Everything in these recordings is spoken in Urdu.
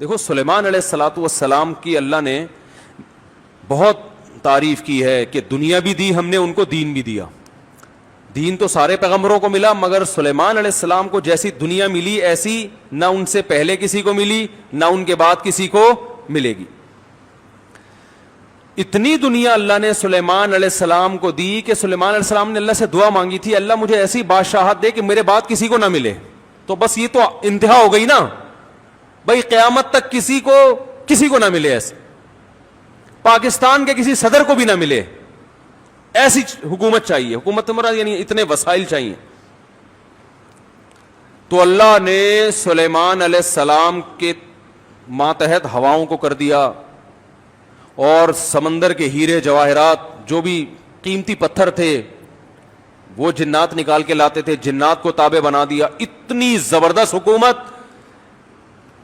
دیکھو سلیمان علیہ الصلوۃ والسلام کی اللہ نے بہت تعریف کی ہے کہ دنیا بھی دی ہم نے ان کو، دین بھی دیا. دین تو سارے پیغمبروں کو ملا، مگر سلیمان علیہ السلام کو جیسی دنیا ملی ایسی نہ ان سے پہلے کسی کو ملی نہ ان کے بعد کسی کو ملے گی. اتنی دنیا اللہ نے سلیمان علیہ السلام کو دی کہ سلیمان علیہ السلام نے اللہ سے دعا مانگی تھی، اللہ مجھے ایسی بادشاہت دے کہ میرے بعد کسی کو نہ ملے. تو بس یہ تو انتہا ہو گئی نا بھائی، قیامت تک کسی کو نہ ملے، ایسے پاکستان کے کسی صدر کو بھی نہ ملے، ایسی حکومت چاہیے. حکومت مراد یعنی اتنے وسائل چاہیے. تو اللہ نے سلیمان علیہ السلام کے ماتحت ہواؤں کو کر دیا، اور سمندر کے ہیرے جواہرات جو بھی قیمتی پتھر تھے وہ جنات نکال کے لاتے تھے، جنات کو تابع بنا دیا. اتنی زبردست حکومت.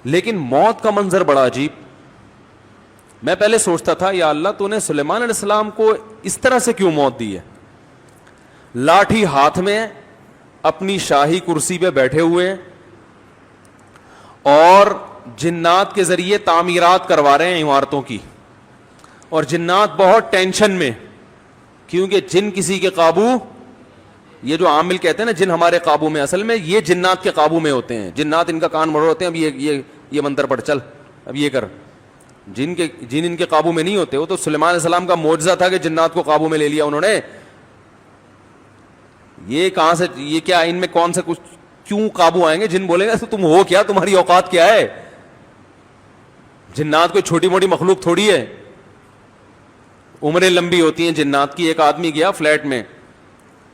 لیکن موت کا منظر بڑا عجیب. میں پہلے سوچتا تھا یا اللہ تو نے سلیمان علیہ السلام کو اس طرح سے کیوں موت دی ہے؟ لاٹھی ہاتھ میں، اپنی شاہی کرسی پہ بیٹھے ہوئے، اور جنات کے ذریعے تعمیرات کروا رہے ہیں عمارتوں کی. اور جنات بہت ٹینشن میں، کیونکہ جن کسی کے قابو، یہ جو عامل کہتے ہیں نا جن ہمارے قابو میں، اصل میں یہ جنات کے قابو میں ہوتے ہیں. جنات ان کا کان مڑ ہوتے ہیں، اب یہ منتر پڑھ، چل اب یہ کر. جن ان کے قابو میں نہیں ہوتے. وہ تو سلیمان علیہ السلام کا معجزہ تھا کہ جنات کو قابو میں لے لیا انہوں نے. یہ کہاں سے، یہ کیا ان میں کون سے کچھ کیوں قابو آئیں گے؟ جن بولیں گے تو تم ہو کیا، تمہاری اوقات کیا ہے؟ جنات کوئی چھوٹی موٹی مخلوق تھوڑی ہے، عمریں لمبی ہوتی ہیں جنات کی. ایک آدمی گیا فلیٹ میں،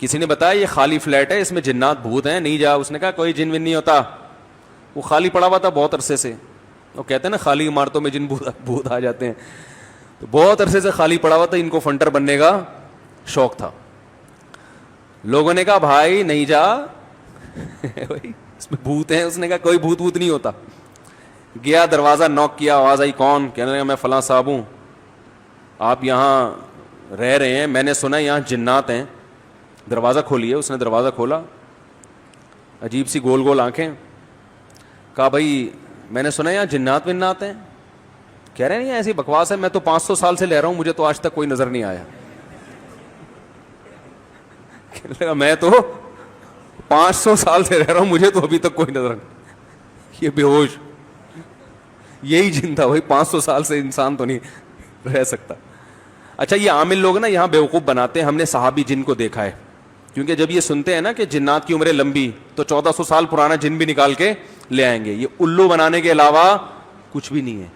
کسی نے بتایا یہ خالی فلیٹ ہے، اس میں جنات بھوت ہیں، نہیں جا. اس نے کہا کوئی جن ون نہیں ہوتا. وہ خالی پڑا ہوا تھا بہت عرصے سے. وہ کہتے ہیں نا خالی عمارتوں میں جن بھوت آ جاتے ہیں. تو بہت عرصے سے خالی پڑا ہوا تھا، ان کو فنٹر بننے کا شوق تھا. لوگوں نے کہا بھائی نہیں جا اس میں بھوت ہیں. اس نے کہا کوئی بھوت نہیں ہوتا. گیا، دروازہ نوک کیا، آواز آئی کون؟ کہنے لگا میں فلاں صاحب ہوں، آپ یہاں رہ رہے ہیں، میں نے سنا یہاں جنات ہیں، دروازہ کھولیے. اس نے دروازہ کھولا، عجیب سی گول گول آنکھیں. کہا بھائی میں نے سنا یہاں جنات ونات ہیں. کہہ رہے ہیں ایسی بکواس ہے، میں تو 500 سال سے رہ رہا ہوں، مجھے تو آج تک کوئی نظر نہیں آیا. کہنے لگا میں تو 500 سال سے رہ رہا ہوں، مجھے تو ابھی تک کوئی نظر نہیں. یہ بے ہوش یہی جن تھا بھائی، 500 سال سے انسان تو نہیں رہ سکتا. اچھا یہ عامل لوگ نا یہاں بیوقوف بناتے ہیں. ہم نے صحابی جن کو دیکھا ہے، کیونکہ جب یہ سنتے ہیں نا کہ جنات کی عمریں لمبی، تو 1400 سال پرانا جن بھی نکال کے لے آئیں گے. یہ الو بنانے کے علاوہ کچھ بھی نہیں ہے.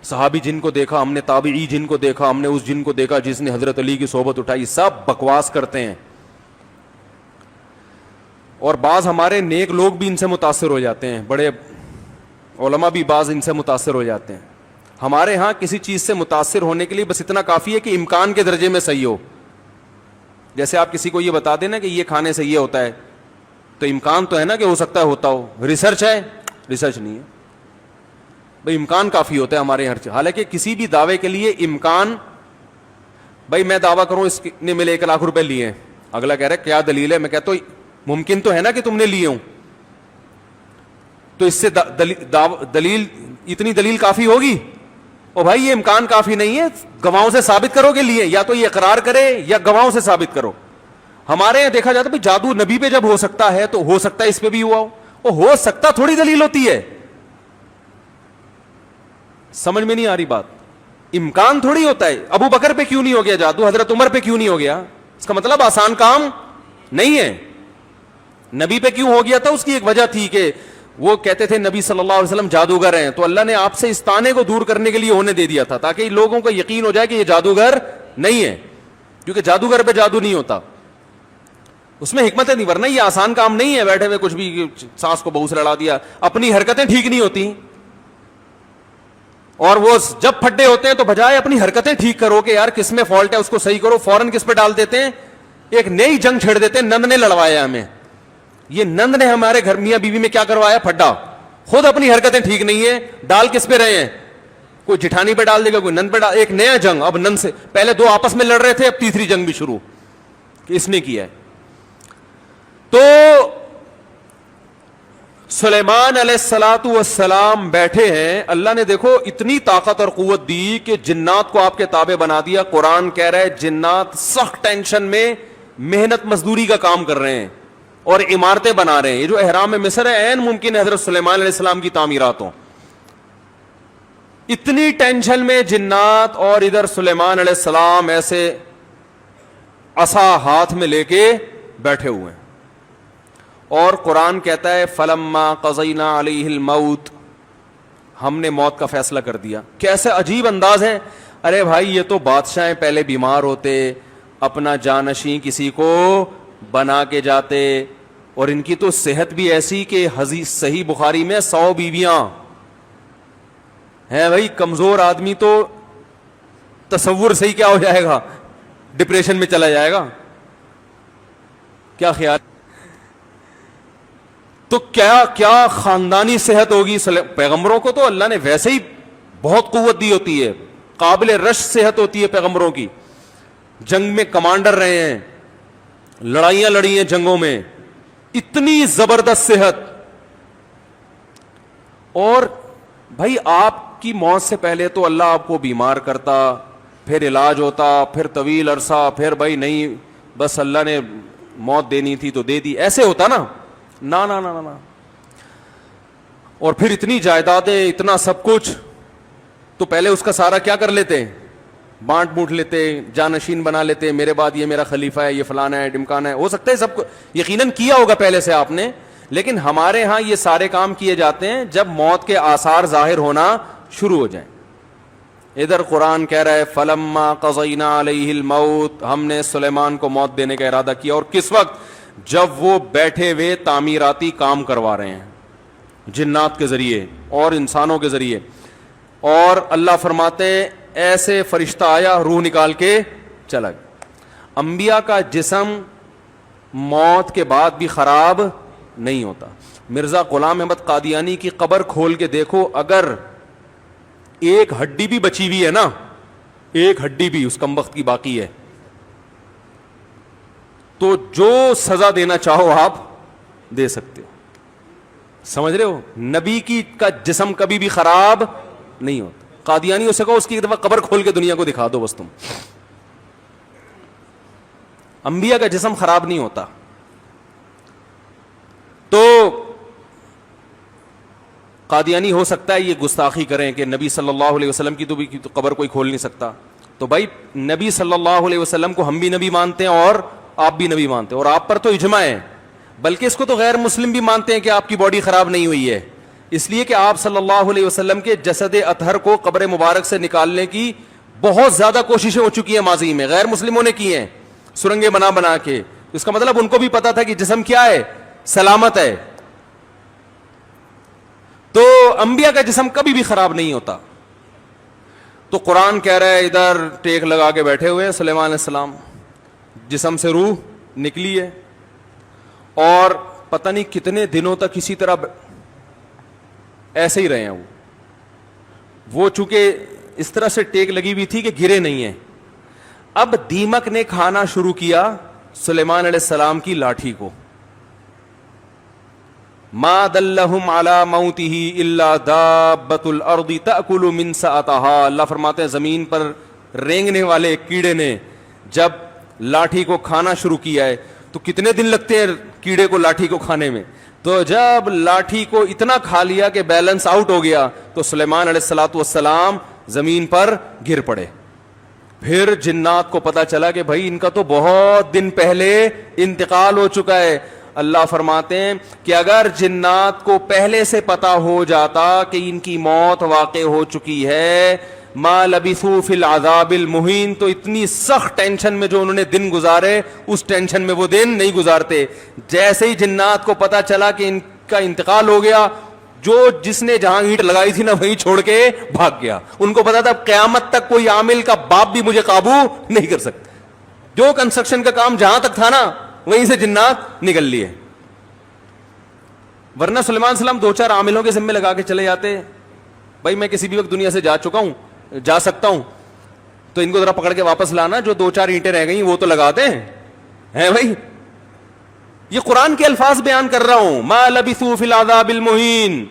صحابی جن کو دیکھا ہم نے، تابعی جن کو دیکھا ہم نے، اس جن کو دیکھا جس نے حضرت علی کی صحبت اٹھائی. سب بکواس کرتے ہیں. اور بعض ہمارے نیک لوگ بھی ان سے متاثر ہو جاتے ہیں، بڑے علماء بھی بعض ان سے متاثر ہو جاتے ہیں. ہمارے ہاں کسی چیز سے متاثر ہونے کے لیے بس اتنا کافی ہے کہ امکان کے درجے میں صحیح ہو. جیسے آپ کسی کو یہ بتا دیں نا کہ یہ کھانے سے یہ ہوتا ہے، تو امکان تو ہے نا کہ ہو سکتا ہے ہوتا ہو. ریسرچ ہے؟ ریسرچ نہیں ہے بھائی، امکان کافی ہوتا ہے ہمارے ہر چیز. حالانکہ کسی بھی دعوے کے لیے امکان، بھائی میں دعویٰ کروں اس نے میرے 1 لاکھ روپے لیے ہیں، اگلا کہہ رہا ہے کیا دلیل ہے؟ میں کہتا ہوں ممکن تو ہے نا کہ تم نے لیے ہوں، تو اس سے دلیل، اتنی دلیل کافی ہوگی؟ او بھائی یہ امکان کافی نہیں ہے، گواہوں سے ثابت کرو کہ لیے. یا تو یہ اقرار کرے یا گواہوں سے ثابت کرو. ہمارے یہاں دیکھا جاتا ہے جادو نبی پہ جب ہو سکتا ہے تو ہو سکتا ہے اس پہ بھی ہوا ہو سکتا تھوڑی دلیل ہوتی ہے. سمجھ میں نہیں آ رہی بات. امکان تھوڑی ہوتا ہے. ابو بکر پہ کیوں نہیں ہو گیا جادو؟ حضرت عمر پہ کیوں نہیں ہو گیا؟ اس کا مطلب آسان کام نہیں ہے. نبی پہ کیوں ہو گیا تھا؟ اس کی ایک وجہ تھی کہ وہ کہتے تھے نبی صلی اللہ علیہ وسلم جادوگر ہیں، تو اللہ نے آپ سے اس طعنے کو دور کرنے کے لیے ہونے دے دیا تھا، تاکہ لوگوں کو یقین ہو جائے کہ یہ جادوگر نہیں ہے. کیونکہ جادوگر پہ جادو نہیں ہوتا، اس میں حکمتیں نہیں. ورنہ یہ آسان کام نہیں ہے بیٹھے ہوئے کچھ بھی سانس کو بہو سے لڑا دیا. اپنی حرکتیں ٹھیک نہیں ہوتی، اور وہ جب پھڈے ہوتے ہیں تو بجائے اپنی حرکتیں ٹھیک کرو کہ یار کس میں فالٹ ہے اس کو صحیح کرو، فوراً کس پہ ڈال دیتے ہیں؟ ایک نئی جنگ چھیڑ دیتے ہیں. نند نے لڑوایا ہمیں. یہ نند نے ہمارے گھر میاں بیوی میں کیا کروایا؟ پھڈا. خود اپنی حرکتیں ٹھیک نہیں ہیں، ڈال کس پہ رہے ہیں؟ کوئی جٹھانی پہ ڈال دے گا، کوئی نند پہ ڈال. ایک نیا جنگ. اب نند سے پہلے 2 آپس میں لڑ رہے تھے، اب تیسری جنگ بھی شروع کہ اس نے کیا ہے. تو سلیمان علیہ الصلوۃ والسلام بیٹھے ہیں, اللہ نے دیکھو اتنی طاقت اور قوت دی کہ جنات کو آپ کے تابع بنا دیا. قرآن کہہ رہا ہے جنات سخت ٹینشن میں محنت مزدوری کا کام کر رہے ہیں اور عمارتیں بنا رہے ہیں. یہ جو احرام مصر ہے عین ممکن ہے حضرت سلیمان علیہ السلام کی تعمیرات ہوں. اتنی ٹینشن میں جنات, اور ادھر سلیمان علیہ السلام ایسے عصا ہاتھ میں لے کے بیٹھے ہوئے ہیں. اور قرآن کہتا ہے فلما قضینا علیہ الموت, ہم نے موت کا فیصلہ کر دیا. کیسے عجیب انداز ہے. ارے بھائی یہ تو بادشاہ پہلے بیمار ہوتے, اپنا جانشین کسی کو بنا کے جاتے, اور ان کی تو صحت بھی ایسی کہ حدیث صحیح بخاری میں 100 بیویاں ہیں. بھائی کمزور آدمی تو تصور صحیح کیا ہو جائے گا, ڈپریشن میں چلا جائے گا. کیا خیال, تو کیا کیا خاندانی صحت ہوگی. پیغمبروں کو تو اللہ نے ویسے ہی بہت قوت دی ہوتی ہے, قابل رش صحت ہوتی ہے پیغمبروں کی. جنگ میں کمانڈر رہے ہیں, لڑائیاں لڑی ہیں جنگوں میں, اتنی زبردست صحت. اور بھائی آپ کی موت سے پہلے تو اللہ آپ کو بیمار کرتا, پھر علاج ہوتا, پھر طویل عرصہ, پھر بھائی نہیں بس اللہ نے موت دینی تھی تو دے دی, ایسے ہوتا نا. نا نا نا نا. اور پھر اتنی جائیدادیں, اتنا سب کچھ, تو پہلے اس کا سارا کیا کر لیتے, بانٹ بوٹ لیتے, جانشین بنا لیتے, میرے بعد یہ میرا خلیفہ ہے, یہ فلانا ہے, ڈمکانا ہے. ہو سکتا ہے سب کو یقیناً کیا ہوگا پہلے سے آپ نے, لیکن ہمارے ہاں یہ سارے کام کیے جاتے ہیں جب موت کے آثار ظاہر ہونا شروع ہو جائیں. ادھر قرآن کہہ رہا ہے فلما قضینا علیہ الموت, ہم نے سلیمان کو موت دینے کا ارادہ کیا. اور کس وقت, جب وہ بیٹھے ہوئے تعمیراتی کام کروا رہے ہیں جنات کے ذریعے اور انسانوں کے ذریعے. اور اللہ فرماتے ہیں ایسے فرشتہ آیا, روح نکال کے چلا گیا. انبیاء کا جسم موت کے بعد بھی خراب نہیں ہوتا. مرزا غلام احمد قادیانی کی قبر کھول کے دیکھو, اگر ایک ہڈی بھی بچی ہوئی ہے نا, ایک ہڈی بھی اس کمبخت کی باقی ہے, تو جو سزا دینا چاہو آپ دے سکتے ہو. سمجھ رہے ہو, نبی کی کا جسم کبھی بھی خراب نہیں ہوتا. قادیانی اسے کہو اس کی ایک دفعہ قبر کھول کے دنیا کو دکھا دو بس تم. انبیاء کا جسم خراب نہیں ہوتا. تو قادیانی ہو سکتا ہے یہ گستاخی کریں کہ نبی صلی اللہ علیہ وسلم کی تو بھی قبر کوئی کھول نہیں سکتا. تو بھائی نبی صلی اللہ علیہ وسلم کو ہم بھی نبی مانتے ہیں اور آپ بھی نبی مانتے ہیں, اور آپ پر تو اجماع ہے, بلکہ اس کو تو غیر مسلم بھی مانتے ہیں کہ آپ کی باڈی خراب نہیں ہوئی ہے, اس لیے کہ آپ صلی اللہ علیہ وسلم کے جسد اطہر کو قبر مبارک سے نکالنے کی بہت زیادہ کوششیں ہو چکی ہیں ماضی میں, غیر مسلموں نے کی ہیں سرنگیں بنا بنا کے. اس کا مطلب ان کو بھی پتا تھا کہ جسم کیا ہے, سلامت ہے. تو انبیاء کا جسم کبھی بھی خراب نہیں ہوتا. تو قرآن کہہ رہا ہے ادھر ٹیک لگا کے بیٹھے ہوئے سلیمان علیہ السلام, جسم سے روح نکلی ہے, اور پتہ نہیں کتنے دنوں تک اسی طرح ایسے ہی رہے ہیں. وہ چونکہ اس طرح سے ٹیک لگی ہوئی تھی کہ گرے نہیں ہیں. اب دیمک نے کھانا شروع کیا سلیمان علیہ السلام کی لاٹھی کو. ما دلہم علی موتہ الا دابۃ الارض تأکل من سأتہا. اللہ فرماتے ہیں زمین پر رینگنے والے کیڑے نے جب لاٹھی کو کھانا شروع کیا ہے, تو کتنے دن لگتے ہیں کیڑے کو لاٹھی کو کھانے میں, تو جب لاٹھی کو اتنا کھا لیا کہ بیلنس آؤٹ ہو گیا تو سلیمان علیہ الصلوۃ والسلام زمین پر گر پڑے. پھر جنات کو پتا چلا کہ بھائی ان کا تو بہت دن پہلے انتقال ہو چکا ہے. اللہ فرماتے ہیں کہ اگر جنات کو پہلے سے پتا ہو جاتا کہ ان کی موت واقع ہو چکی ہے, ما لبثوا فی العذاب المہین, تو اتنی سخت ٹینشن میں جو انہوں نے دن گزارے اس ٹینشن میں وہ دن نہیں گزارتے. جیسے ہی جنات کو پتا چلا کہ ان کا انتقال ہو گیا, جس نے جہاں اینٹ لگائی تھی نا وہیں چھوڑ کے بھاگ گیا. ان کو پتا تھا قیامت تک کوئی عامل کا باپ بھی مجھے قابو نہیں کر سکتا. جو کنسٹرکشن کا کام جہاں تک تھا نا وہیں سے جنات نکل لیے. ورنہ سلیمان علیہ السلام 2-4 عاملوں کے ذمے لگا کے چلے جاتے, بھائی میں کسی بھی وقت دنیا سے جا چکا ہوں, جا سکتا ہوں, تو ان کو ذرا پکڑ کے واپس لانا, جو 2-4 اینٹیں رہ گئی وہ تو لگا دیں ہیں بھائی. یہ قرآن کے الفاظ بیان کر رہا ہوں. ما لبثوا فی العذاب المہین.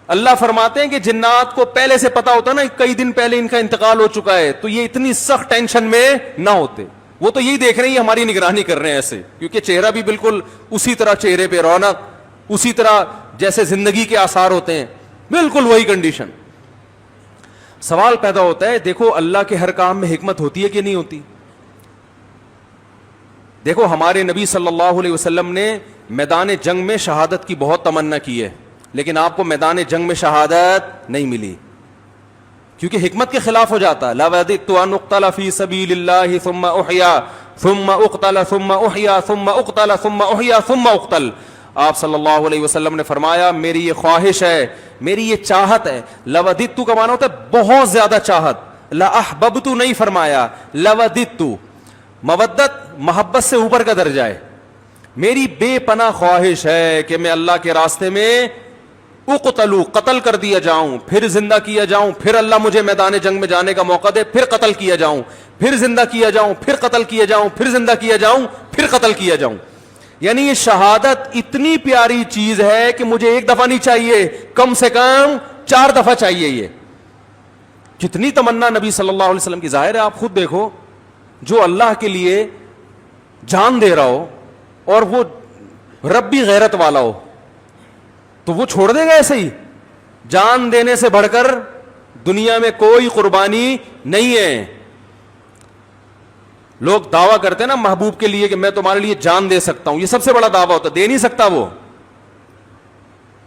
اللہ فرماتے ہیں کہ جنات کو پہلے سے پتا ہوتا نا کئی دن پہلے ان کا انتقال ہو چکا ہے, تو یہ اتنی سخت ٹینشن میں نہ ہوتے. وہ تو یہی دیکھ رہے ہیں ہماری نگرانی کر رہے ہیں ایسے, کیونکہ چہرہ بھی بالکل اسی طرح, چہرے پہ رونق اسی طرح جیسے زندگی کے آثار ہوتے ہیں, بالکل وہی کنڈیشن. سوال پیدا ہوتا ہے, دیکھو اللہ کے ہر کام میں حکمت ہوتی ہے کہ نہیں ہوتی؟ دیکھو ہمارے نبی صلی اللہ علیہ وسلم نے میدان جنگ میں شہادت کی بہت تمنا کی ہے, لیکن آپ کو میدان جنگ میں شہادت نہیں ملی, کیونکہ حکمت کے خلاف ہو جاتا. لا وددت ان اقتل فی سبیل اللہ ثم احیا ثم اقتل ثم احیا ثم اقتل ثم احیا ثم اقتل. آپ صلی اللہ علیہ وسلم نے فرمایا میری یہ خواہش ہے, میری یہ چاہت ہے. لوددت کا معنی ہوتا ہے بہت زیادہ چاہت. لا احببت نہیں فرمایا, لوددت. مودت محبت سے اوپر کا درجہ ہے. میری بے پناہ خواہش ہے کہ میں اللہ کے راستے میں اقتلو, قتل کر دیا جاؤں, پھر زندہ کیا جاؤں, پھر اللہ مجھے میدان جنگ میں جانے کا موقع دے, پھر قتل کیا جاؤں, پھر زندہ کیا جاؤں, پھر قتل کیا جاؤں, پھر زندہ کیا جاؤں, پھر قتل کیا جاؤں. یعنی یہ شہادت اتنی پیاری چیز ہے کہ مجھے ایک دفعہ نہیں چاہیے, کم سے کم 4 دفعہ چاہیے. یہ کتنی تمنا نبی صلی اللہ علیہ وسلم کی. ظاہر ہے آپ خود دیکھو, جو اللہ کے لیے جان دے رہا ہو اور وہ ربی غیرت والا ہو, تو وہ چھوڑ دے گا ایسے ہی؟ جان دینے سے بڑھ کر دنیا میں کوئی قربانی نہیں ہے. لوگ دعویٰ کرتے ہیں نا محبوب کے لیے کہ میں تمہارے لیے جان دے سکتا ہوں, یہ سب سے بڑا دعویٰ ہوتا ہے. دے نہیں سکتا وہ.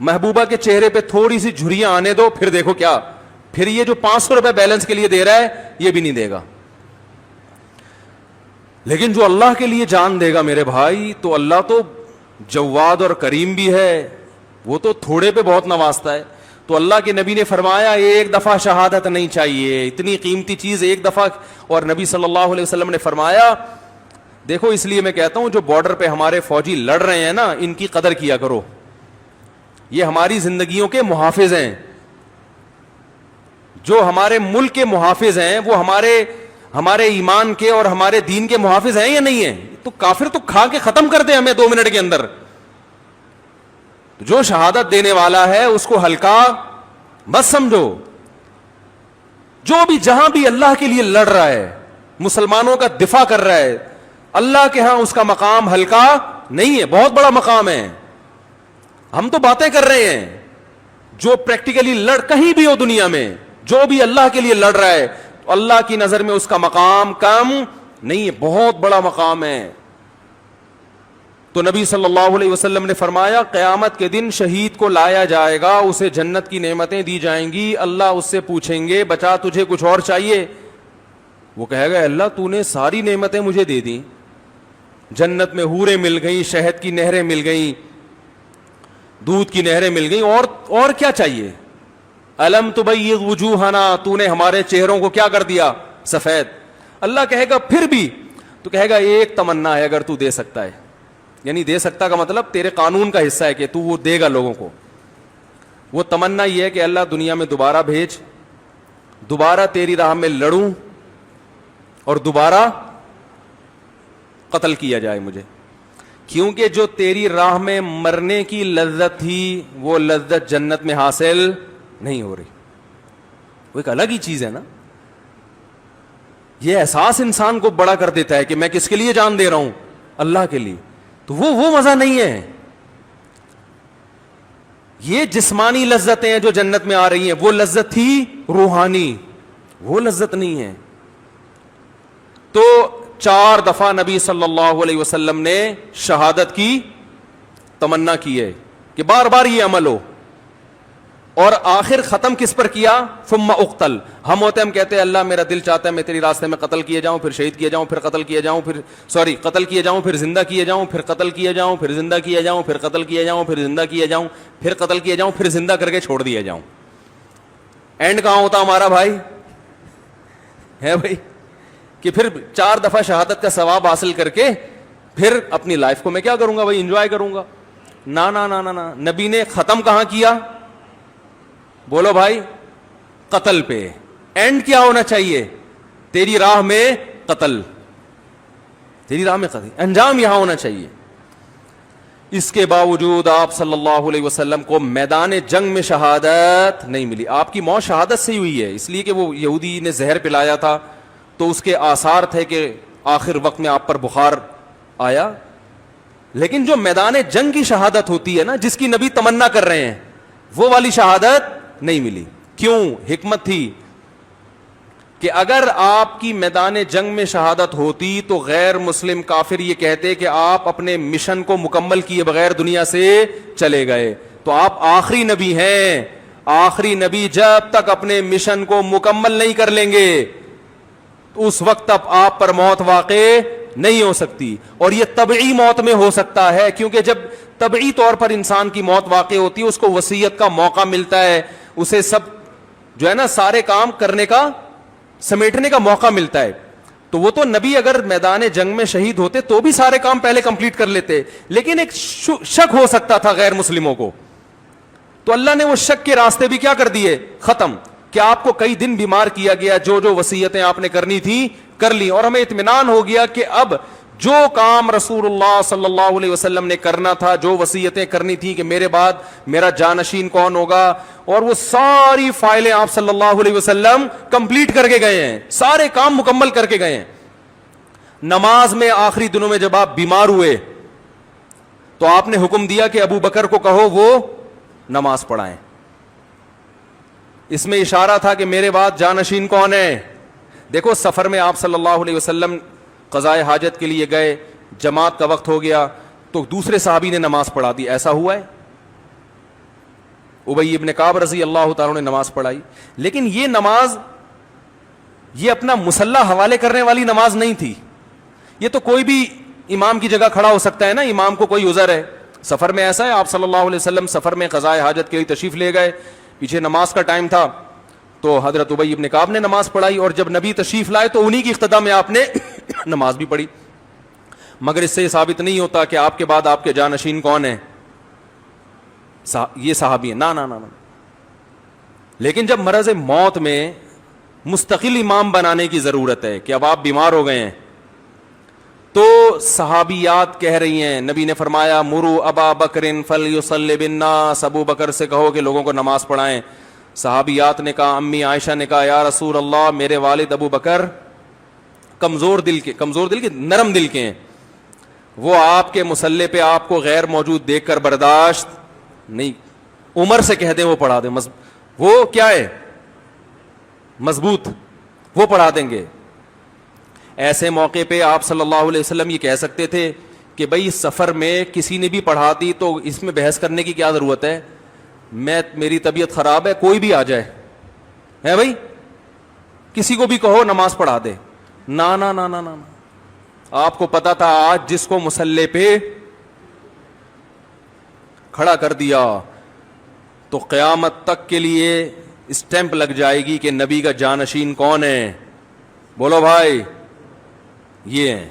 محبوبہ کے چہرے پہ تھوڑی سی جھریاں آنے دو, پھر دیکھو کیا, پھر یہ جو 500 روپے بیلنس کے لیے دے رہا ہے یہ بھی نہیں دے گا. لیکن جو اللہ کے لیے جان دے گا میرے بھائی, تو اللہ تو جواد اور کریم بھی ہے, وہ تو تھوڑے پہ بہت نوازتا ہے. تو اللہ کے نبی نے فرمایا ایک دفعہ شہادت نہیں چاہیے, اتنی قیمتی چیز ایک دفعہ. اور نبی صلی اللہ علیہ وسلم نے فرمایا, دیکھو اس لیے میں کہتا ہوں جو بارڈر پہ ہمارے فوجی لڑ رہے ہیں نا, ان کی قدر کیا کرو. یہ ہماری زندگیوں کے محافظ ہیں. جو ہمارے ملک کے محافظ ہیں وہ ہمارے ایمان کے اور ہمارے دین کے محافظ ہیں یا نہیں ہیں؟ تو کافر تو کھا کے ختم کر دے ہمیں 2 منٹ کے اندر. جو شہادت دینے والا ہے اس کو ہلکا مت سمجھو. جو بھی جہاں بھی اللہ کے لیے لڑ رہا ہے, مسلمانوں کا دفاع کر رہا ہے, اللہ کے ہاں اس کا مقام ہلکا نہیں ہے, بہت بڑا مقام ہے. ہم تو باتیں کر رہے ہیں, جو پریکٹیکلی لڑ کہیں بھی ہو دنیا میں, جو بھی اللہ کے لیے لڑ رہا ہے, تو اللہ کی نظر میں اس کا مقام کم نہیں ہے, بہت بڑا مقام ہے. تو نبی صلی اللہ علیہ وسلم نے فرمایا قیامت کے دن شہید کو لایا جائے گا, اسے جنت کی نعمتیں دی جائیں گی. اللہ اس سے پوچھیں گے بچا تجھے کچھ اور چاہیے؟ وہ کہے گا اللہ تو نے ساری نعمتیں مجھے دے دی, جنت میں حوریں مل گئیں, شہد کی نہریں مل گئیں, دودھ کی نہریں مل گئیں, اور کیا چاہیے؟ الم تبیض وجوہنا, تو نے ہمارے چہروں کو کیا کر دیا؟ سفید. اللہ کہے گا پھر بھی؟ تو کہے گا ایک تمنا ہے اگر تو دے سکتا ہے. یعنی دے سکتا کا مطلب تیرے قانون کا حصہ ہے کہ تو وہ دے گا لوگوں کو. وہ تمنا یہ ہے کہ اللہ دنیا میں دوبارہ بھیج, دوبارہ تیری راہ میں لڑوں اور دوبارہ قتل کیا جائے مجھے, کیونکہ جو تیری راہ میں مرنے کی لذت تھی وہ لذت جنت میں حاصل نہیں ہو رہی. وہ ایک الگ ہی چیز ہے نا. یہ احساس انسان کو بڑا کر دیتا ہے کہ میں کس کے لیے جان دے رہا ہوں؟ اللہ کے لیے. تو وہ مزہ نہیں ہے. یہ جسمانی لذتیں ہیں جو جنت میں آ رہی ہیں, وہ لذت تھی روحانی, وہ لذت نہیں ہے. تو 4 دفعہ نبی صلی اللہ علیہ وسلم نے شہادت کی تمنا کی ہے کہ بار بار یہ عمل ہو. اور آخر ختم کس پر کیا؟ ثم اقتل. ہم ہوتے ہم کہتے ہیں اللہ میرا دل چاہتا ہے میں تیری راستے میں قتل کیے جاؤں, پھر شہید کیے جاؤں, پھر قتل کیے جاؤں, قتل کیے جاؤں, پھر زندہ کیے جاؤں, پھر قتل کیے جاؤں, پھر زندہ کیے جاؤں, پھر قتل کیے جاؤں, پھر زندہ کیے جاؤں, پھر قتل کیے جاؤں, پھر زندہ کر کے چھوڑ دیا جاؤں. اینڈ کہاں ہوتا ہمارا بھائی؟ ہے بھائی کہ پھر 4 دفعہ شہادت کا ثواب حاصل کر کے پھر اپنی لائف کو میں کیا کروں گا بھائی؟ انجوائے کروں گا. نا نا نا نا نا. نبی نے ختم کہاں کیا؟ بولو بھائی, قتل پہ. اینڈ کیا ہونا چاہیے؟ تیری راہ میں قتل. تیری راہ میں قتل, انجام یہاں ہونا چاہیے. اس کے باوجود آپ صلی اللہ علیہ وسلم کو میدان جنگ میں شہادت نہیں ملی. آپ کی موت شہادت سے ہی ہوئی ہے, اس لیے کہ وہ یہودی نے زہر پلایا تھا تو اس کے آثار تھے کہ آخر وقت میں آپ پر بخار آیا. لیکن جو میدان جنگ کی شہادت ہوتی ہے نا, جس کی نبی تمنا کر رہے ہیں, وہ والی شہادت نہیں ملی. کیوں؟ حکمت تھی کہ اگر آپ کی میدان جنگ میں شہادت ہوتی تو غیر مسلم کافر یہ کہتے کہ آپ اپنے مشن کو مکمل کیے بغیر دنیا سے چلے گئے. تو آپ آخری نبی ہیں. آخری نبی جب تک اپنے مشن کو مکمل نہیں کر لیں گے تو اس وقت تک آپ پر موت واقع نہیں ہو سکتی. اور یہ طبعی موت میں ہو سکتا ہے, کیونکہ جب طبعی طور پر انسان کی موت واقع ہوتی ہے اس کو وصیت کا موقع ملتا ہے, اسے سب جو ہے نا سارے کام کرنے کا, سمیٹنے کا موقع ملتا ہے. تو وہ تو نبی اگر میدان جنگ میں شہید ہوتے تو بھی سارے کام پہلے کمپلیٹ کر لیتے, لیکن ایک شک ہو سکتا تھا غیر مسلموں کو, تو اللہ نے وہ شک کے راستے بھی کیا کر دیے, ختم. کہ آپ کو کئی دن بیمار کیا گیا, جو جو وصیتیں آپ نے کرنی تھی کر لی, اور ہمیں اطمینان ہو گیا کہ اب جو کام رسول اللہ صلی اللہ علیہ وسلم نے کرنا تھا, جو وصیتیں کرنی تھی کہ میرے بعد میرا جانشین کون ہوگا, اور وہ ساری فائلیں آپ صلی اللہ علیہ وسلم کمپلیٹ کر کے گئے ہیں, سارے کام مکمل کر کے گئے ہیں. نماز میں آخری دنوں میں جب آپ بیمار ہوئے تو آپ نے حکم دیا کہ ابو بکر کو کہو وہ نماز پڑھائیں. اس میں اشارہ تھا کہ میرے بعد جانشین کون ہے. دیکھو سفر میں آپ صلی اللہ علیہ وسلم قضاء حاجت کے لیے گئے, جماعت کا وقت ہو گیا تو دوسرے صحابی نے نماز پڑھا دی. ایسا ہوا ہے؟ ابی ابن کعب رضی اللہ تعالیٰ نے نماز پڑھائی, لیکن یہ نماز یہ اپنا مسلح حوالے کرنے والی نماز نہیں تھی. یہ تو کوئی بھی امام کی جگہ کھڑا ہو سکتا ہے نا, امام کو کوئی عذر ہے. سفر میں ایسا ہے, آپ صلی اللہ علیہ وسلم سفر میں قضاء حاجت کے لیے تشریف لے گئے, پیچھے نماز کا ٹائم تھا تو حضرت ابی ابن کعب نے نماز پڑھائی, اور جب نبی تشریف لائے تو انہی کی اقتداء میں آپ نے نماز بھی پڑھی. مگر اس سے یہ ثابت نہیں ہوتا کہ آپ کے بعد آپ کے جانشین کون ہیں, یہ صحابی ہیں. نا. لیکن جب مرض موت میں مستقل امام بنانے کی ضرورت ہے کہ اب آپ بیمار ہو گئے ہیں, تو صحابیات کہہ رہی ہیں, نبی نے فرمایا مرو ابا بکر فلیصلی بالناس, ابو بکر سے کہو کہ لوگوں کو نماز پڑھائیں. صحابیات نے کہا, امی عائشہ نے کہا یا رسول اللہ میرے والد ابو بکر کمزور دل کے نرم دل کے ہیں, وہ آپ کے مصلی پہ آپ کو غیر موجود دیکھ کر برداشت نہیں, عمر سے کہہ دیں وہ پڑھا دیں, وہ کیا ہے مضبوط, وہ پڑھا دیں گے. ایسے موقع پہ آپ صلی اللہ علیہ وسلم یہ کہہ سکتے تھے کہ بھئی سفر میں کسی نے بھی پڑھا دی تو اس میں بحث کرنے کی کیا ضرورت ہے, میری طبیعت خراب ہے کوئی بھی آ جائے ہے بھائی, کسی کو بھی کہو نماز پڑھا دے. نا. آپ کو پتا تھا آج جس کو مصلی پہ کھڑا کر دیا تو قیامت تک کے لیے اسٹیمپ لگ جائے گی کہ نبی کا جانشین کون ہے. بولو بھائی, یہ ہیں.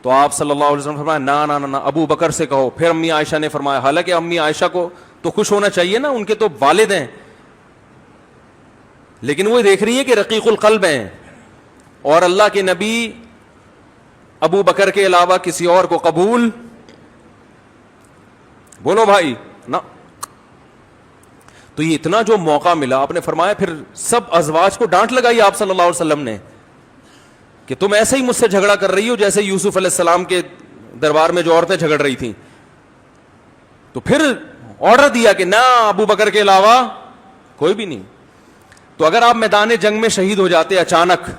تو آپ صلی اللہ علیہ وسلم فرمایا نا ابو بکر سے کہو. پھر امی عائشہ نے فرمایا, حالانکہ امی عائشہ کو تو خوش ہونا چاہیے نا, ان کے تو والد ہیں, لیکن وہ دیکھ رہی ہیں کہ رقیق القلب ہیں, اور اللہ کے نبی ابو بکر کے علاوہ کسی اور کو قبول, بولو بھائی نا. تو یہ اتنا جو موقع ملا, آپ نے فرمایا پھر سب ازواج کو ڈانٹ لگائی آپ صلی اللہ علیہ وسلم نے کہ تم ایسے ہی مجھ سے جھگڑا کر رہی ہو جیسے یوسف علیہ السلام کے دربار میں جو عورتیں جھگڑ رہی تھیں. تو پھر آرڈر دیا کہ نہ ابو بکر کے علاوہ کوئی بھی نہیں. تو اگر آپ میدان جنگ میں شہید ہو جاتے اچانک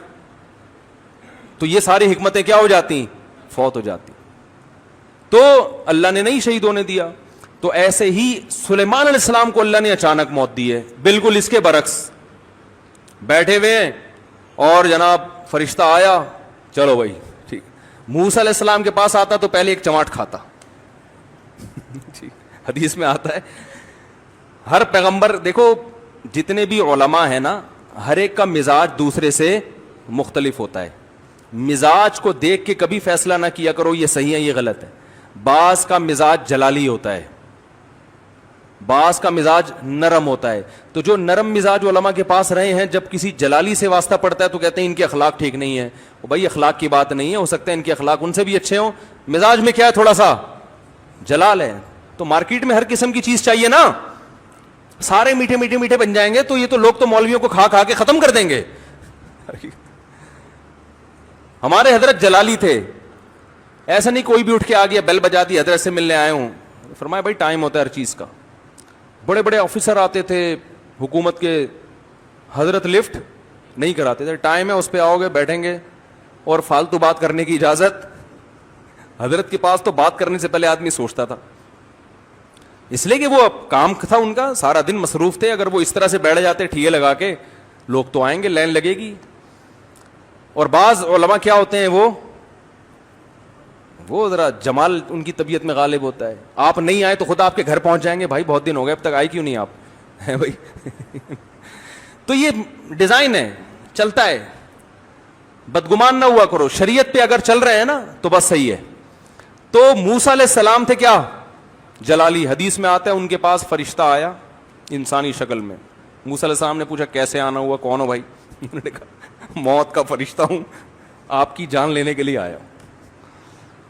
تو یہ ساری حکمتیں کیا ہو جاتی, فوت ہو جاتی. تو اللہ نے نہیں شہید ہونے دیا. تو ایسے ہی سلیمان علیہ السلام کو اللہ نے اچانک موت دی ہے, بالکل اس کے برعکس بیٹھے ہوئے ہیں اور جناب فرشتہ آیا, چلو بھائی ٹھیک. موسیٰ علیہ السلام کے پاس آتا تو پہلے ایک چماٹ کھاتا. حدیث میں آتا ہے ہر پیغمبر, دیکھو جتنے بھی علماء ہیں نا, ہر ایک کا مزاج دوسرے سے مختلف ہوتا ہے. مزاج کو دیکھ کے کبھی فیصلہ نہ کیا کرو یہ صحیح ہے یہ غلط ہے. بعض کا مزاج جلالی ہوتا ہے, بعض کا مزاج نرم ہوتا ہے. تو جو نرم مزاج علماء کے پاس رہے ہیں, جب کسی جلالی سے واسطہ پڑتا ہے تو کہتے ہیں ان کے اخلاق ٹھیک نہیں ہے. بھائی اخلاق کی بات نہیں ہے, ہو سکتا ہے ان کے اخلاق ان سے بھی اچھے ہوں, مزاج میں کیا ہے تھوڑا سا جلال ہے. تو مارکیٹ میں ہر قسم کی چیز چاہیے نا, سارے میٹھے میٹھے میٹھے بن جائیں گے تو یہ تو لوگ تو مولویوں کو کھا کھا کے ختم کر دیں گے. ہمارے حضرت جلالی تھے, ایسا نہیں کوئی بھی اٹھ کے آ گیا بیل بجا دی حضرت سے ملنے آئے ہوں. فرمایا بھائی ٹائم ہوتا ہے ہر چیز کا. بڑے بڑے آفیسر آتے تھے حکومت کے, حضرت لفٹ نہیں کراتے تھے, ٹائم ہے اس پہ آؤ گے بیٹھیں گے, اور فالتو بات کرنے کی اجازت. حضرت کے پاس تو بات کرنے سے پہلے آدمی سوچتا تھا, اس لیے کہ وہ کام تھا ان کا, سارا دن مصروف تھے. اگر وہ اس طرح سے بیٹھ جاتے ٹھیے لگا کے, لوگ تو آئیں گے, لائن لگے گی. اور بعض علماء کیا ہوتے ہیں, وہ ذرا جمال ان کی طبیعت میں غالب ہوتا ہے. آپ نہیں آئے تو خود آپ کے گھر پہنچ جائیں گے, بھائی بہت دن ہو گئے اب تک آئے کیوں نہیں آپ, ہے بھائی. تو یہ ڈیزائن ہے, چلتا ہے. بدگمان نہ ہوا کرو, شریعت پہ اگر چل رہے ہیں نا تو بس صحیح ہے. تو موسیٰ علیہ السلام تھے کیا, جلالی. حدیث میں آتا ہے ان کے پاس فرشتہ آیا انسانی شکل میں. موسیٰ علیہ السلام نے پوچھا کیسے آنا ہوا, کون ہو بھائی؟ انہوں نے کہا موت کا فرشتہ ہوں, آپ کی جان لینے کے لیے آیا ہوں,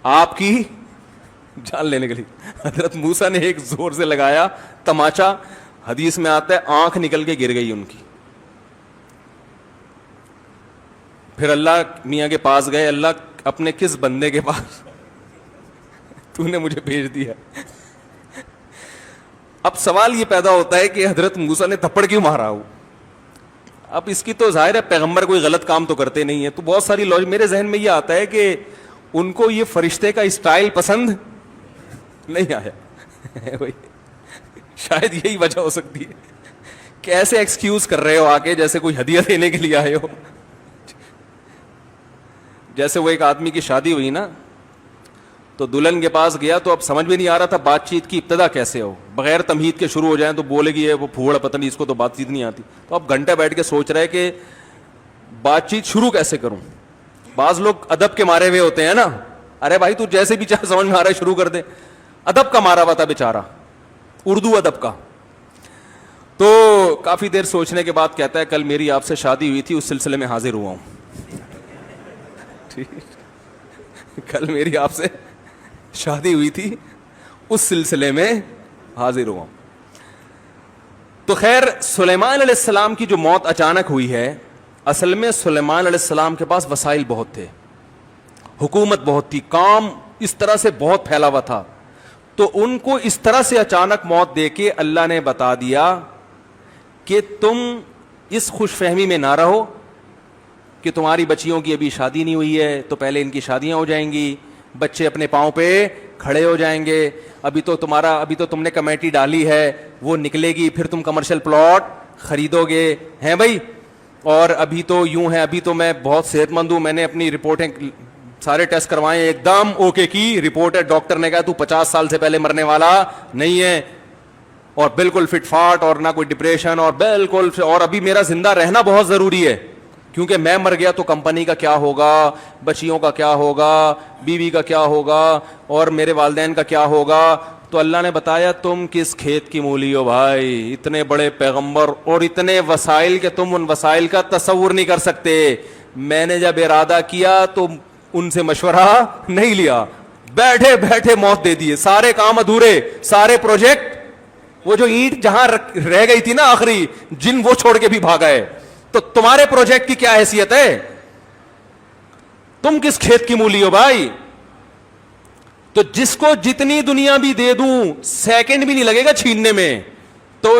آپ کی جان لینے کے لیے. حضرت موسیٰ نے ایک زور سے لگایا تماچا, حدیث میں آتا ہے آنکھ نکل کے گر گئی ان کی. پھر اللہ میاں کے پاس گئے, اللہ اپنے کس بندے کے پاس تو نے مجھے بھیج دیا. اب سوال یہ پیدا ہوتا ہے کہ حضرت موسیٰ نے تھپڑ کیوں مارا ہو. اب اس کی تو ظاہر ہے پیغمبر کوئی غلط کام تو کرتے نہیں ہے, تو بہت ساری لوج میرے ذہن میں یہ آتا ہے کہ ان کو یہ فرشتے کا اسٹائل پسند نہیں آیا. شاید یہی وجہ ہو سکتی ہے. کیسے ایکسکیوز کر رہے ہو آ کے, جیسے کوئی ہدیہ دینے کے لیے آئے ہو. جیسے وہ ایک آدمی کی شادی ہوئی نا, تو دلہن کے پاس گیا تو اب سمجھ میں نہیں آ رہا تھا بات چیت کی ابتدا کیسے ہو, بغیر تمہید کے شروع ہو جائیں تو بولے گی وہ پھوڑ پتہ نہیں اس کو تو بات چیت نہیں آتی. تو اب گھنٹہ بیٹھ کے سوچ رہے کہ بات چیت شروع کیسے کروں. بعض لوگ ادب کے مارے ہوئے ہوتے ہیں نا, ارے بھائی تو جیسے بھی چاہے سمجھ میں آ رہا ہے شروع کر دے. ادب کا مارا ہوا تھا بیچارہ, اردو ادب کا. تو کافی دیر سوچنے کے بعد کہتا ہے کل میری آپ سے شادی ہوئی تھی, اس سلسلے میں حاضر ہوا ہوں. کل میری آپ سے شادی ہوئی تھی, اس سلسلے میں حاضر ہوا. تو خیر سلیمان علیہ السلام کی جو موت اچانک ہوئی ہے, اصل میں سلیمان علیہ السلام کے پاس وسائل بہت تھے, حکومت بہت تھی, کام اس طرح سے بہت پھیلا ہوا تھا. تو ان کو اس طرح سے اچانک موت دے کے اللہ نے بتا دیا کہ تم اس خوش فہمی میں نہ رہو کہ تمہاری بچیوں کی ابھی شادی نہیں ہوئی ہے تو پہلے ان کی شادیاں ہو جائیں گی, بچے اپنے پاؤں پہ کھڑے ہو جائیں گے, ابھی تو تم نے کمیٹی ڈالی ہے وہ نکلے گی, پھر تم کمرشل پلاٹ خریدو گے, ہیں بھائی. اور ابھی تو یوں ہے, ابھی تو میں بہت صحت مند ہوں, میں نے اپنی رپورٹیں سارے ٹیسٹ کروائے, ایک دم اوکے کی رپورٹ ہے, ڈاکٹر نے کہا تو 50 سال سے پہلے مرنے والا نہیں ہے, اور بالکل فٹ فاٹ, اور نہ کوئی ڈپریشن, اور بالکل, اور ابھی میرا زندہ رہنا بہت ضروری ہے کیونکہ میں مر گیا تو کمپنی کا کیا ہوگا, بچیوں کا کیا ہوگا, بیوی کا کیا ہوگا, اور میرے والدین کا کیا ہوگا. تو اللہ نے بتایا تم کس کھیت کی مولی ہو بھائی, اتنے بڑے پیغمبر اور اتنے وسائل کہ تم ان وسائل کا تصور نہیں کر سکتے. میں نے جب ارادہ کیا تو ان سے مشورہ نہیں لیا, بیٹھے بیٹھے موت دے دیے, سارے کام ادھورے, سارے پروجیکٹ, وہ جو اینٹ جہاں رہ گئی تھی نا آخری, جن وہ چھوڑ کے بھی بھاگا ہے. تو تمہارے پروجیکٹ کی کیا حیثیت ہے, تم کس کھیت کی مولی ہو بھائی. تو جس کو جتنی دنیا بھی دے دوں سیکنڈ بھی نہیں لگے گا چھیننے میں, تو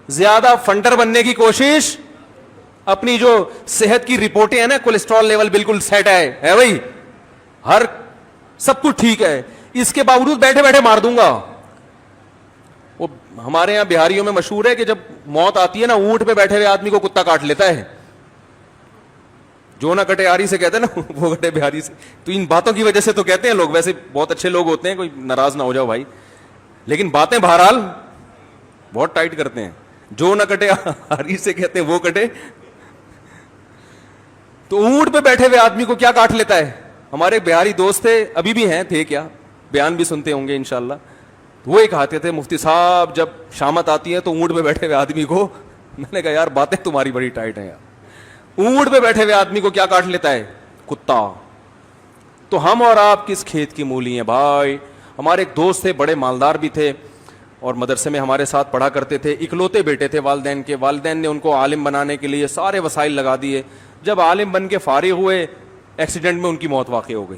زیادہ فنڈر بننے کی کوشش, اپنی جو صحت کی رپورٹیں ہیں نا, کولیسٹرول لیول بالکل سیٹ ہے بھائی, ہر سب کچھ ٹھیک ہے, اس کے باوجود بیٹھے بیٹھے مار دوں گا. وہ ہمارے یہاں بہاریوں میں مشہور ہے کہ جب موت آتی ہے نا, اونٹ پہ بیٹھے ہوئے آدمی کو کتا کاٹ لیتا ہے, جو نہ کٹے آری سے کہتے ہیں نا, وہ کٹے بہاری سے. تو ان باتوں کی وجہ سے تو کہتے ہیں لوگ, ویسے بہت اچھے لوگ ہوتے ہیں, کوئی ناراض نہ ہو جاؤ بھائی, لیکن باتیں بہرحال بہت ٹائٹ کرتے ہیں. جو نہ کٹے آری سے کہتے ہیں وہ کٹے. تو اونٹ پہ بیٹھے ہوئے آدمی کو کیا کاٹ لیتا ہے. ہمارے بہاری دوست تھے, ابھی بھی ہیں, تھے کیا, بیان بھی سنتے ہوں گے انشاءاللہ. وہ ایک کہتے تھے مفتی صاحب جب شامت آتی ہے تو اونٹ پہ بیٹھے ہوئے آدمی کو, میں نے کہا یار باتیں تمہاری بڑی ٹائٹ ہیں یار, اونٹ پہ بیٹھے ہوئے آدمی کو کیا کاٹ لیتا ہے؟ کتا. تو ہم اور آپ کس کھیت کی مولی ہیں بھائی. ہمارے ایک دوست تھے, بڑے مالدار بھی تھے, اور مدرسے میں ہمارے ساتھ پڑھا کرتے تھے. اکلوتے بیٹے تھے والدین کے. والدین نے ان کو عالم بنانے کے لیے سارے وسائل لگا دیے. جب عالم بن کے فارغ ہوئے, ایکسیڈنٹ میں ان کی موت واقع ہو گئی.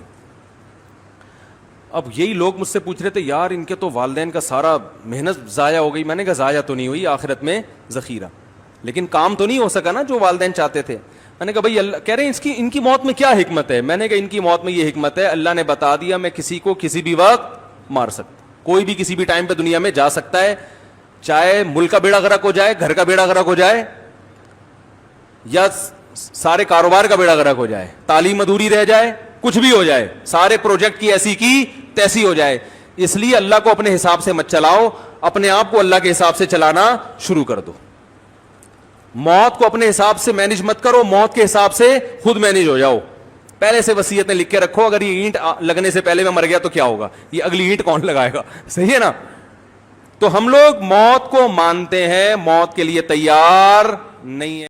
اب یہی لوگ مجھ سے پوچھ رہے تھے یار ان کے تو والدین کا سارا محنت ضائع ہو گئی. میں نے کہا ضائع تو نہیں ہوئی, آخرت میں ذخیرہ, لیکن کام تو نہیں ہو سکا نا جو والدین چاہتے تھے. میں نے کہا بھائی اللہ کہہ رہے ہیں ان کی موت میں کیا حکمت ہے؟ میں نے کہا ان کی موت میں یہ حکمت ہے, اللہ نے بتا دیا میں کسی کو کسی بھی وقت مار سکتا. کوئی بھی کسی بھی ٹائم پہ دنیا میں جا سکتا ہے, چاہے ملک کا بیڑا غرق ہو جائے, گھر کا بیڑا غرق ہو جائے, یا سارے کاروبار کا بیڑا غرق ہو جائے, تعلیم ادھوری رہ جائے, کچھ بھی ہو جائے, سارے پروجیکٹ کی ایسی کی تیسی ہو جائے. اس لیے اللہ کو اپنے حساب سے مت چلاؤ, اپنے آپ کو اللہ کے حساب سے چلانا شروع کر دو. موت کو اپنے حساب سے مینج مت کرو, موت کے حساب سے خود مینج ہو جاؤ. پہلے سے وصیتیں لکھ کے رکھو, اگر یہ اینٹ لگنے سے پہلے میں مر گیا تو کیا ہوگا, یہ اگلی اینٹ کون لگائے گا؟ صحیح ہے نا. تو ہم لوگ موت کو مانتے ہیں, موت کے لیے تیار نہیں ہے.